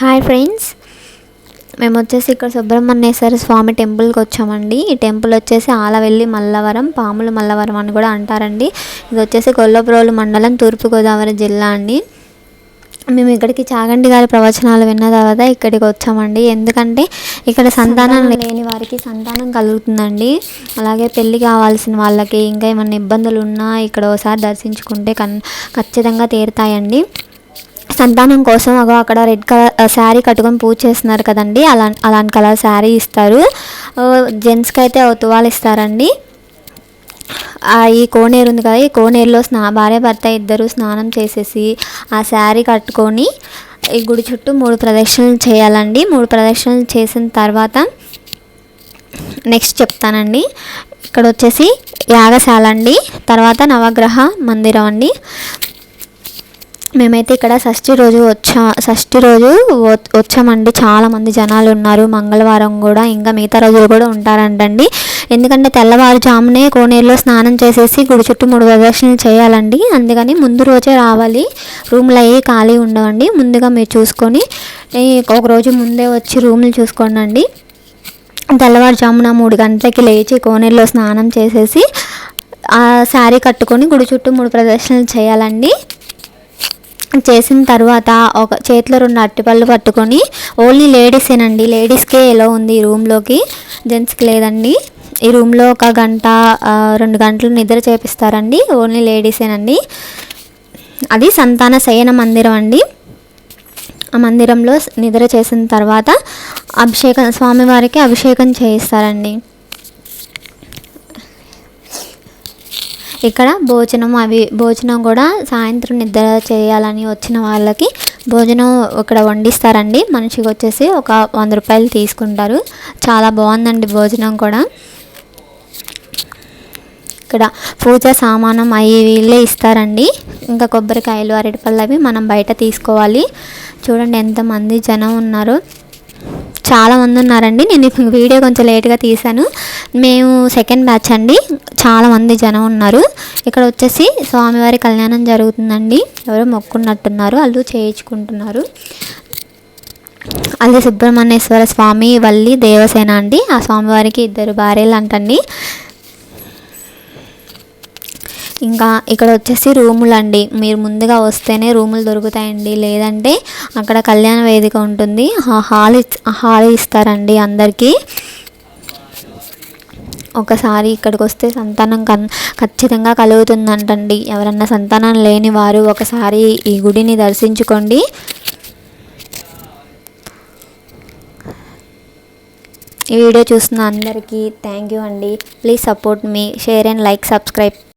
Hi friends, మేము వచ్చేసి ఇక్కడ సుబ్రహ్మణ్యేశ్వర స్వామి టెంపుల్కి వచ్చామండి. ఈ టెంపుల్ వచ్చేసి ఆలవెల్లి మల్లవరం, పాముల మల్లవరం అని కూడా అంటారండి. ఇది వచ్చేసి గొల్లప్రోలు మండలం, తూర్పుగోదావరి జిల్లా అండి. మేము ఇక్కడికి చాగంటి గారి ప్రవచనాలు విన్న తర్వాత ఇక్కడికి వచ్చామండి. ఎందుకంటే ఇక్కడ సంతానం లేని వారికి సంతానం కలుగుతుందండి. అలాగే పెళ్ళి కావాల్సిన వాళ్ళకి ఇంకా ఏమైనా ఇబ్బందులు ఉన్నా ఇక్కడ ఒకసారి దర్శించుకుంటే ఖచ్చితంగా తీరుతాయండి. సంతానం కోసం అక్కడ రెడ్ కలర్ శారీ కట్టుకొని పూజ చేస్తున్నారు కదండి, అలాంటి కలర్ శారీ ఇస్తారు. జెంట్స్కి అయితే తువాలు ఇస్తారండి. ఈ కోనేరు ఉంది కదా, ఈ కోనేరులో భార్య భర్త ఇద్దరు స్నానం చేసేసి ఆ శారీ కట్టుకొని ఈ గుడి చుట్టూ 3 ప్రదక్షిణలు చేయాలండి. 3 ప్రదక్షిణలు చేసిన తర్వాత నెక్స్ట్ చెప్తానండి. ఇక్కడ వచ్చేసి యాగశాల అండి, తర్వాత నవగ్రహ మందిరం అండి. మేమైతే ఇక్కడ షష్ఠి రోజు వచ్చామండి. చాలామంది జనాలు ఉన్నారు. మంగళవారం కూడా ఇంకా మిగతా రోజులు కూడా ఉంటారంటండి. ఎందుకంటే తెల్లవారుజామునే కోనేరులో స్నానం చేసేసి గుడి చుట్టూ 3 ప్రదక్షిణలు చేయాలండి. అందుకని ముందు రోజే రావాలి. రూమ్లు అయ్యి ఖాళీ ఉండవండి. ముందుగా మీరు చూసుకొని ఒక రోజు ముందే వచ్చి రూమ్లు చూసుకోండి. తెల్లవారుజామున 3 గంటలకి లేచి కోనేరులో స్నానం చేసేసి ఆ శారీ కట్టుకొని గుడి చుట్టూ 3 ప్రదక్షిణలు చేయాలండి. చేసిన తర్వాత ఒక చేతిలో 2 అరటిపళ్ళు పట్టుకొని, ఓన్లీ లేడీసేనండి, లేడీస్కే ఎలా ఉంది ఈ రూమ్లోకి, జెంట్స్కి లేదండి. ఈ రూమ్లో 1 గంట 2 గంటలు నిద్ర చేపిస్తారండి. ఓన్లీ లేడీసేనండి. అది సంతాన శయన మందిరం అండి. ఆ మందిరంలో నిద్ర చేసిన తర్వాత స్వామివారికి అభిషేకం చేయిస్తారండి. ఇక్కడ భోజనం కూడా సాయంత్రం నిద్ర చేయాలని వచ్చిన వాళ్ళకి భోజనం ఇక్కడ వండిస్తారండి. మనిషికి వచ్చేసి ఒక 100 రూపాయలు తీసుకుంటారు. చాలా బాగుందండి భోజనం కూడా. ఇక్కడ పూజ సామానం అవి వీళ్ళే ఇస్తారండి. ఇంకా కొబ్బరికాయలు, అరటిపళ్ళు అవి మనం బయట తీసుకోవాలి. చూడండి ఎంతమంది జనం ఉన్నారు, చాలామంది ఉన్నారండి. నేను వీడియో కొంచెం లేట్గా తీశాను. మేము సెకండ్ బ్యాచ్ అండి. చాలామంది జనం ఉన్నారు. ఇక్కడ వచ్చేసి స్వామివారి కళ్యాణం జరుగుతుందండి. ఎవరో మొక్కున్నట్టున్నారు, వాళ్ళు చేయించుకుంటున్నారు. అది సుబ్రహ్మణ్యేశ్వర స్వామి వల్లి దేవసేన అండి. ఆ స్వామివారికి 2 భార్యలు అంటండి. ఇంకా ఇక్కడ వచ్చేసి రూములు అండి. మీరు ముందుగా వస్తేనే రూములు దొరుకుతాయండి, లేదంటే అక్కడ కళ్యాణ వేదిక ఉంటుంది, హాల్ ఇస్తారండి అందరికీ. ఒకసారి ఇక్కడికి వస్తే సంతానం ఖచ్చితంగా కలుగుతుందంటండి. ఎవరన్నా సంతానం లేని వారు ఒకసారి ఈ గుడిని దర్శించుకోండి. ఈ వీడియో చూస్తున్న అందరికీ థ్యాంక్ యూ అండి. Please support me, share and like, subscribe.